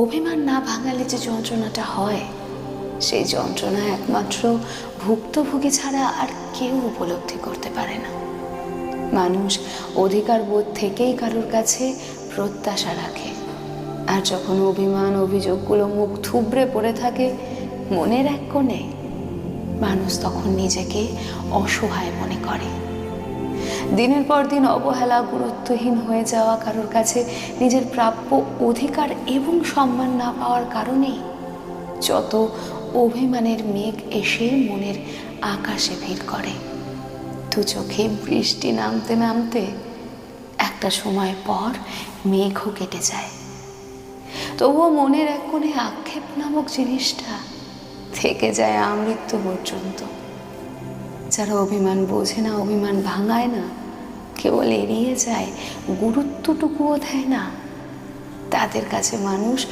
অভিমান না ভাঙালে যে যন্ত্রণাটা হয়, সেই যন্ত্রণা একমাত্র ভুক্তভোগী ছাড়া আর কেউ উপলব্ধি করতে পারে না। মানুষ অধিকার বোধ থেকেই কারোর কাছে প্রত্যাশা রাখে, আর যখন অভিমান অভিযোগগুলো মুখ থুবড়ে পড়ে থাকে মনের এক কোণে, মানুষ তখন নিজেকে অসহায় মনে করে। দিনের পর দিন অবহেলা, গুরুত্বহীন হয়ে যাওয়া, কারোর কাছে নিজের প্রাপ্য অধিকার এবং সম্মান না পাওয়ার কারণে যত অভিমানের মেঘ এসে মনের আকাশে ভিড় করে। দু চোখে বৃষ্টি নামতে নামতে একটা সময় পর মেঘও কেটে যায়, তবুও মনের এক কোণে আক্ষেপ নামক জিনিসটা থেকে যায় আমৃত্যু পর্যন্ত। যারা অভিমান বোঝে না, অভিমান ভাঙায় না, কেবল এড়িয়ে যায়, গুরুত্বটুকুও দেয় না, তাদের কাছে মানুষ